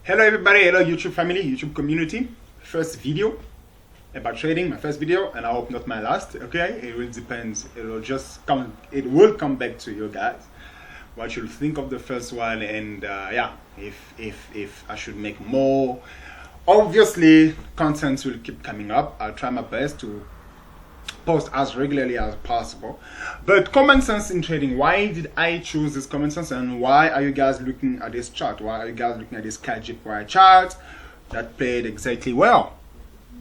Hello everybody, hello YouTube family, YouTube community. First video about trading, my first video, and I hope not my last. Okay, it will depends. It will come back to you guys what you'll think of the first one, and yeah, if I should make more. Obviously content will keep coming up. I'll try my best to post as regularly as possible. But common sense in trading, why did I choose this common sense, and why are you guys looking at this chart? Why are you guys looking at this CADJPY chart that played exactly well?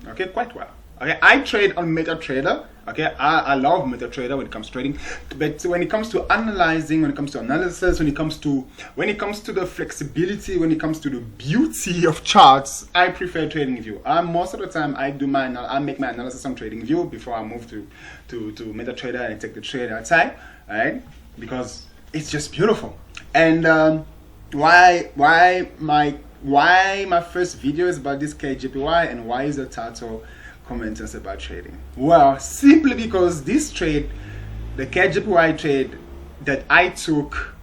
Okay, quite well. Okay, I trade on MetaTrader. Okay, I love MetaTrader when it comes to trading, but when it comes to analyzing, when it comes to analysis, when it comes to the flexibility, when it comes to the beauty of charts, I prefer TradingView. Most of the time I make my analysis on TradingView before I move to MetaTrader and take the trade outside, right? Because it's just beautiful. And why my first video is about this CADJPY, and why is the title commenters about trading? Well, simply because this trade, the CADJPY trade that I took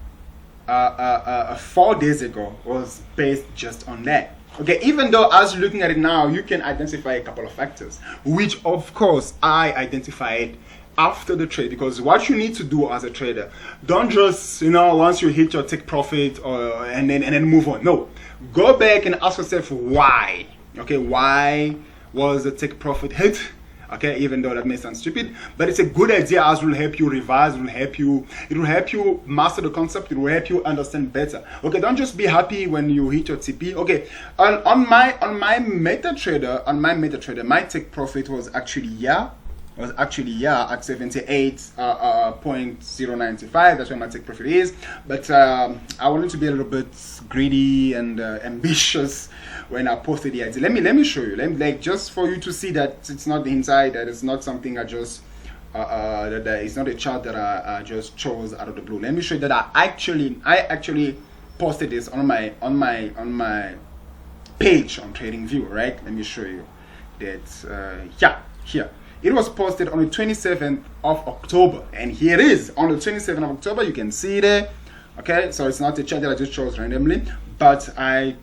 4 days ago, was based just on that. Okay, even though as you're looking at it now, you can identify a couple of factors, which of course I identified after the trade, because what you need to do as a trader, don't just, once you hit your take profit and then move on. No, go back and ask yourself why. Okay, why was the take profit hit? Okay, even though that may sound stupid, but it's a good idea, as it will help you revise, it will help you master the concept, it will help you understand better. Okay, don't just be happy when you hit your TP. Okay, on my MetaTrader, my take profit was actually at 78.095. That's where my take profit is. But I wanted to be a little bit greedy and ambitious when I posted the idea. Let me show you. Just for you to see that it's not the inside, that it's not something I just that it's not a chart that I just chose out of the blue. Let me show you that I actually posted this on my page on TradingView, right? Let me show you that. Here. It was posted on the 27th of October, and here it is on the 27th of October. You can see there. Okay, so it's not a chart that I just chose randomly, but I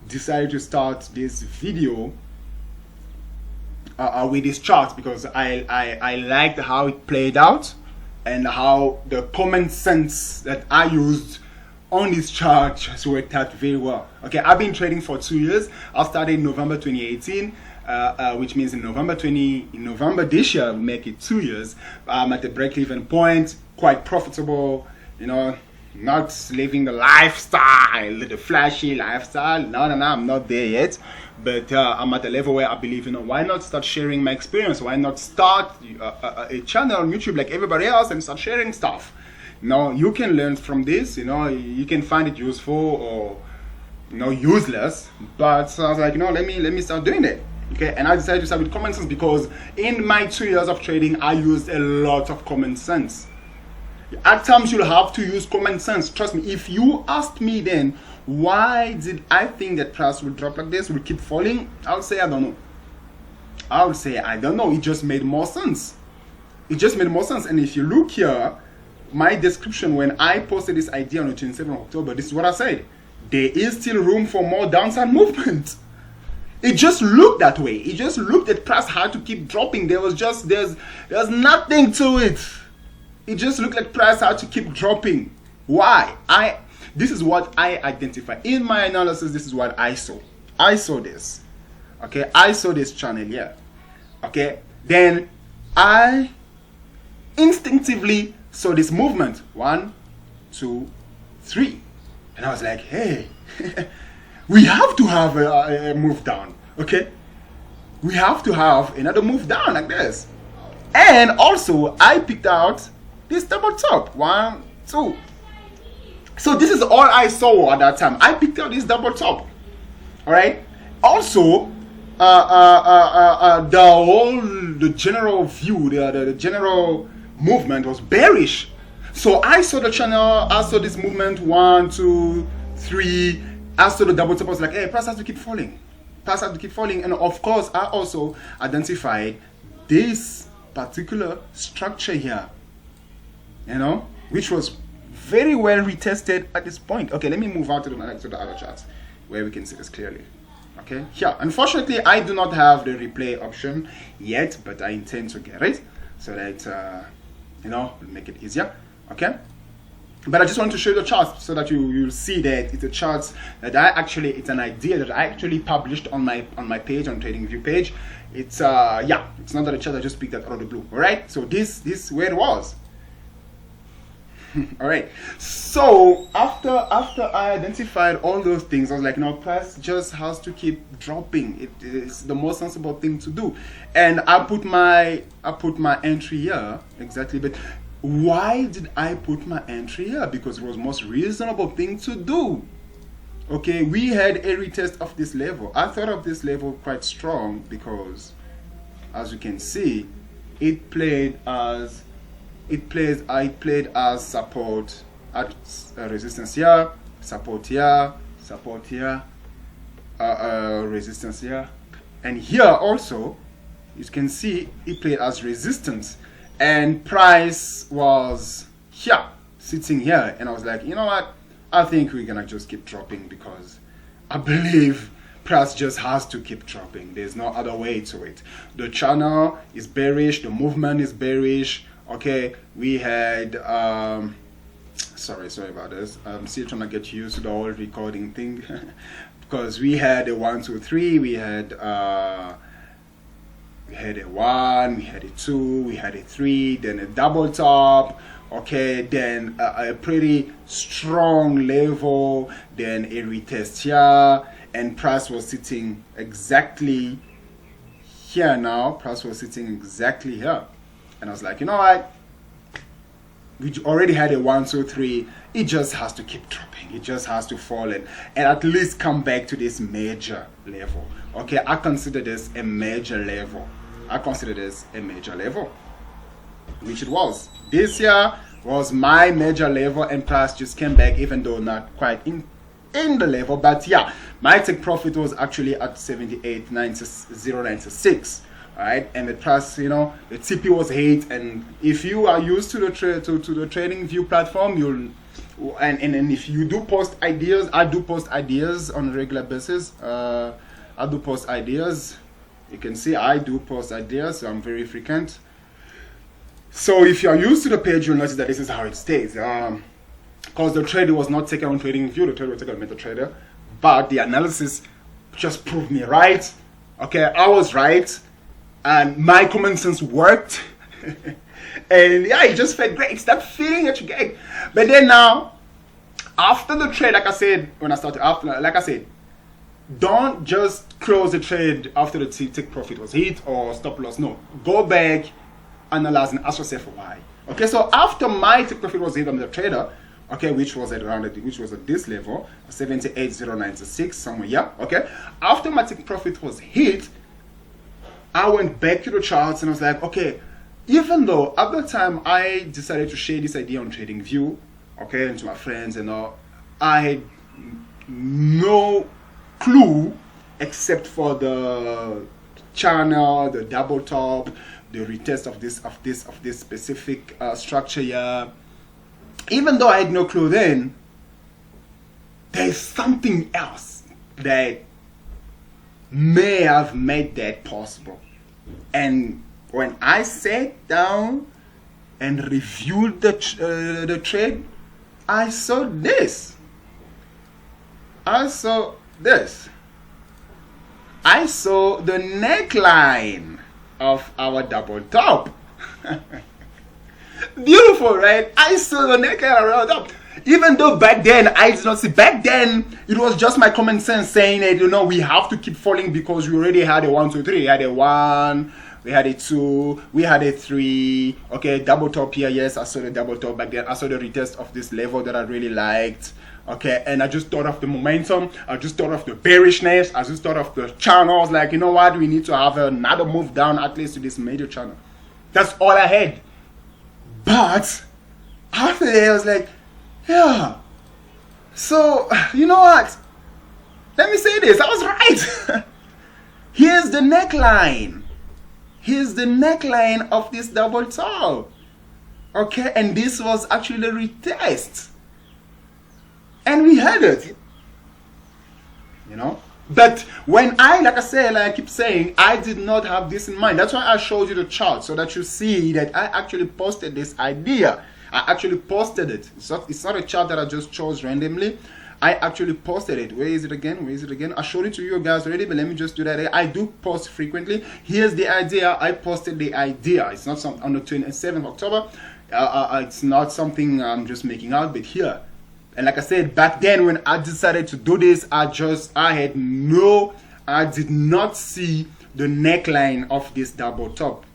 decided to start this video with this chart because I liked how it played out and how the common sense that I used on this chart just worked out very well. Okay, I've been trading for 2 years. I started in November 2018. Which means in November this year, I'll make it 2 years. I'm at the break-even point, quite profitable, not living the lifestyle, the flashy lifestyle. No, I'm not there yet. But I'm at a level where I believe, why not start sharing my experience? Why not start a channel on YouTube like everybody else and start sharing stuff? You can learn from this, you can find it useful or, useless. But so I was like, let me start doing it. Okay, and I decided to start with common sense because in my 2 years of trading, I used a lot of common sense. At times, you'll have to use common sense. Trust me, if you asked me then, why did I think that price will drop like this, will keep falling? I would say, I don't know. It just made more sense. And if you look here, my description when I posted this idea on the 27th of October, this is what I said. There is still room for more downside movement. It just looked that way. It just looked that price had to keep dropping. There's nothing to it. It just looked like price had to keep dropping. Why? This is what I identified. In my analysis, this is what I saw. I saw this. Okay, I saw this channel here. Okay, then I instinctively saw this movement. 1, 2, 3. And I was like, hey, we have to have a move down, okay? We have to have another move down like this. And also, I picked out this double top. 1, 2. So this is all I saw at that time. I picked out this double top, all right? Also, the general view, the general movement was bearish. So I saw the channel, I saw this movement, 1, 2, 3. As to the double top, I was like, hey, price has to keep falling. And of course, I also identified this particular structure here, which was very well retested at this point. Okay, let me move out to the other charts. where we can see this clearly. Okay, here, unfortunately, I do not have the replay option yet, but I intend to get it so that, you know, make it easier. Okay, but I just want to show you the charts so that you'll see that it's a chart that it's an idea that I actually published on my page, on TradingView page. It's yeah, it's not that a chart I just picked that out of the blue. All right, so this is where it was. All right, so after I identified all those things, I was like, no, price just has to keep dropping. It is the most sensible thing to do, and I put my entry here exactly. But why did I put my entry here? Because it was the most reasonable thing to do. Okay, we had a retest of this level. I thought of this level quite strong because, as you can see, it played as support at resistance here, support here, support here, resistance here, and here also you can see it played as resistance, and price was here, sitting here, and I was like, you know what, I think we're gonna just keep dropping because I believe price just has to keep dropping. There's no other way to it. The channel is bearish, the movement is bearish. Okay, we had sorry about this. I'm still trying to get used to the whole recording thing because we had a 1, 2, 3. We had a 1, we had a 2, we had a 3, then a double top. Okay, then a pretty strong level, then a retest here, and price was sitting exactly here now. Price was sitting exactly here. And I was like, you know what? We already had a 1, 2, 3. It just has to keep dropping. It just has to fall in and at least come back to this major level. Okay, I consider this a major level. Which it was. This here was my major level, and price just came back, even though not quite in the level. But yeah, my take profit was actually at 78.096. Right, and the price, you know, the TP was 8, and if you are used to the TradingView platform, and if you do post ideas, I do post ideas on a regular basis. I do post ideas. You can see I do post ideas, so I'm very frequent. So if you are used to the page, you'll notice that this is how it stays. Because the trade was not taken on TradingView, the trade was taken on MetaTrader, but the analysis just proved me right. Okay, I was right. And my common sense worked. And yeah, it just felt great. It's that feeling that you get. But then now, after the trade, like I said, when I started, like I said, don't just close the trade after the take profit was hit or stop loss. No, go back, analyze, and ask yourself why. Okay, so after my take profit was hit on the trader, okay, which was at this level, 78.096, somewhere here. Okay, after my take profit was hit, I went back to the charts and I was like, okay, even though at the time I decided to share this idea on TradingView, okay, and to my friends and all, I had no clue except for the channel, the double top, the retest of this specific structure here. Even though I had no clue then, there's something else that may have made that possible. And when I sat down and reviewed the trade, I saw this. I saw the neckline of our double top. Beautiful, right? I saw the neckline around top. Even though back then I did not see, back then it was just my common sense saying that, you know, we have to keep falling because we already had a 1, 2, 3. We had a 1, we had a 2, we had a 3. Okay, double top here. Yes, I saw the double top back then. I saw the retest of this level that I really liked. Okay, and I just thought of the momentum. I just thought of the bearishness. I just thought of the channels. Like, you know what? We need to have another move down at least to this major channel. That's all I had. But after that, I was like, yeah, so you know what, let me say this, I was right. Here's the neckline of this double top. Okay, and this was actually the retest, and we had it. you know. But when like I said, like I keep saying, I did not have this in mind. That's why I showed you the chart, so that you see that I actually posted this idea. I actually posted it. It's not a chart that I just chose randomly. I actually posted it. Where is it again? Where is it again? I showed it to you guys already, but let me just do that. I do post frequently. Here's the idea. I posted the idea. It's not something on the 27th of October. It's not something I'm just making out, but here. And like I said, back then when I decided to do this, I did not see the neckline of this double top.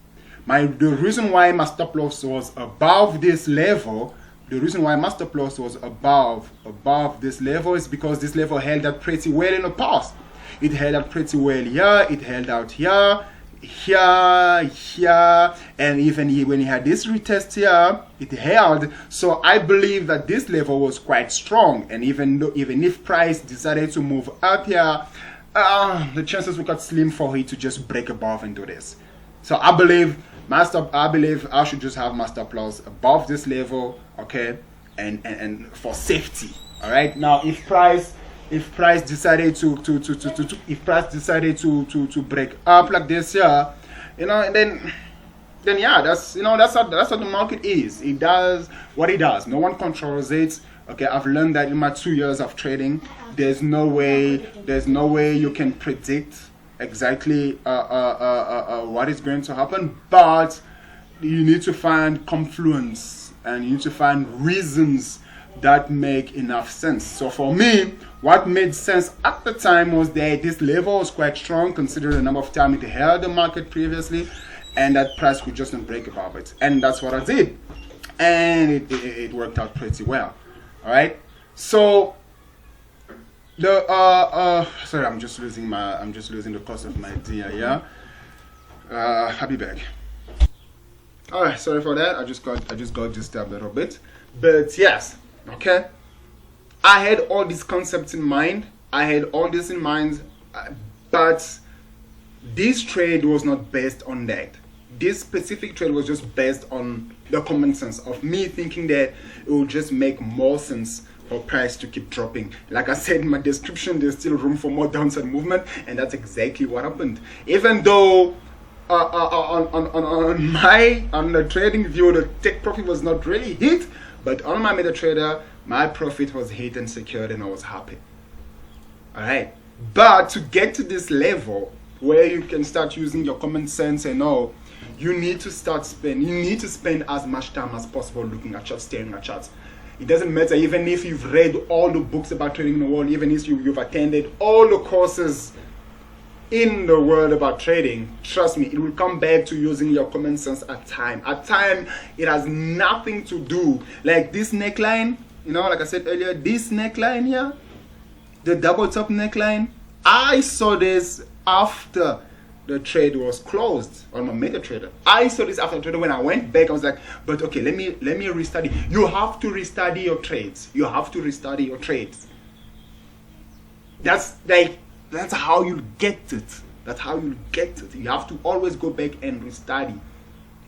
The reason why my stop loss was above this level, above this level is because this level held up pretty well in the past. It held up pretty well here, it held out here, and even when he had this retest here, it held. So I believe that this level was quite strong, and even if price decided to move up here, the chances were quite slim for it to just break above and do this. So I believe I should just have my stop loss above this level, okay, and for safety. All right. Now if price decided to break up like this here, you know, and then yeah, that's how the market is. It does what it does. No one controls it. Okay, I've learned that in my 2 years of trading. There's no way you can predict exactly what is going to happen, but you need to find confluence and you need to find reasons that make enough sense. So for me, what made sense at the time was that this level was quite strong considering the number of times it held the market previously, and that price could just not break above it, and that's what I did, and it worked out pretty well. All right, so sorry, I'm just losing the course of my idea. Yeah, I'll be back. All right, sorry for that. I just got disturbed a little bit, but yes, okay. I had all these concepts in mind. But this trade was not based on that. This specific trade was just based on the common sense of me thinking that it would just make more sense for price to keep dropping. Like I said in my description, there's still room for more downside movement, and that's exactly what happened. Even though on the trading view, the take profit was not really hit, but on my MetaTrader, my profit was hit and secured, and I was happy. All right, but to get to this level where you can start using your common sense and all, you need to spend as much time as possible looking at charts, staring at charts. It doesn't matter even if you've read all the books about trading in the world, even if you've attended all the courses in the world about trading. Trust me, it will come back to using your common sense at time. At time, it has nothing to do. Like this neckline, you know, like I said earlier, this neckline here, the double top neckline, I saw this after the trade was closed on my MetaTrader. I saw this after the trade. When I went back, I was like, but okay, let me restudy. You have to restudy your trades. That's how you get it. You have to always go back and restudy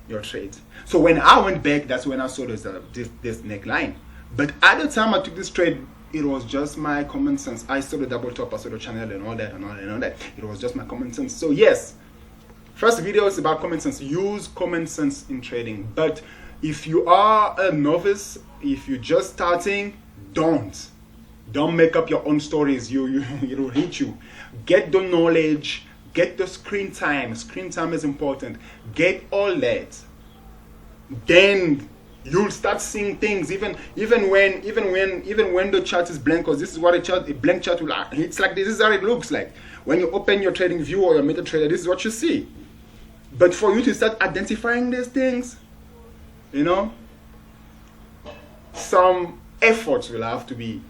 your trades. So when I went back, that's when I saw this neckline. But at the time I took this trade, it was just my common sense. I saw the double top, I saw the channel and all that. It was just my common sense. So yes, first video is about common sense. Use common sense in trading. But if you are a novice, if you're just starting, don't make up your own stories. It'll hit you. Get the knowledge, get the screen time. Screen time is important. Get all that. Then you'll start seeing things even when the chart is blank, because this is what a blank chart will. It's like this is how it looks like. When you open your trading view or your MetaTrader, this is what you see. But for you to start identifying these things, you know, some efforts will have to be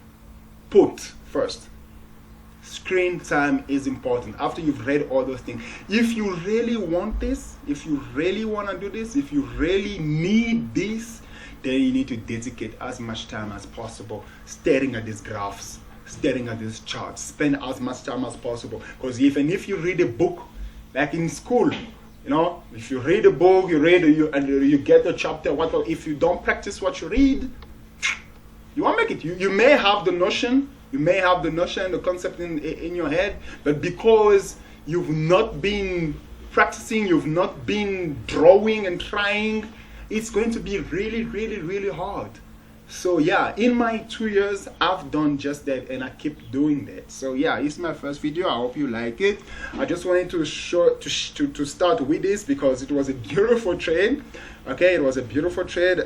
put first. Screen time is important. After you've read all those things, if you really want this, if you really want to do this, if you really need this, then you need to dedicate as much time as possible staring at these graphs, staring at these charts. Spend as much time as possible, because even if you read a book like in school, you know, if you read a book, you get a chapter, if you don't practice what you read, you won't make it. You may have the notion, You may have the notion, the concept in your head, but because you've not been practicing, you've not been drawing and trying, it's going to be really, really, really hard. So yeah, in my 2 years, I've done just that, and I keep doing that. So yeah, it's my first video. I hope you like it. I just wanted to to start with this because it was a beautiful trade. Okay, it was a beautiful trade.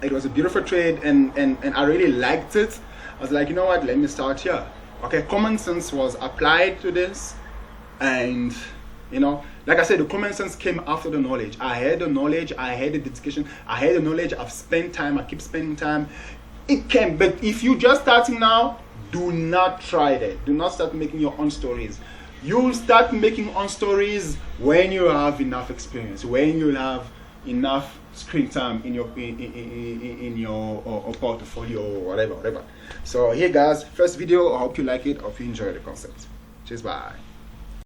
It was a beautiful trade, and I really liked it. I was like, you know what? Let me start here. Okay, common sense was applied to this, and you know, like I said, the common sense came after the knowledge. I had the knowledge, I had the dedication, I had the knowledge, I've spent time, I keep spending time. It came, but if you're just starting now, do not try that. Do not start making your own stories. You'll start making own stories when you have enough experience, when you have enough screen time in your portfolio or whatever. So here guys, first video. I hope you like it. I hope you enjoy the concept. Cheers, bye.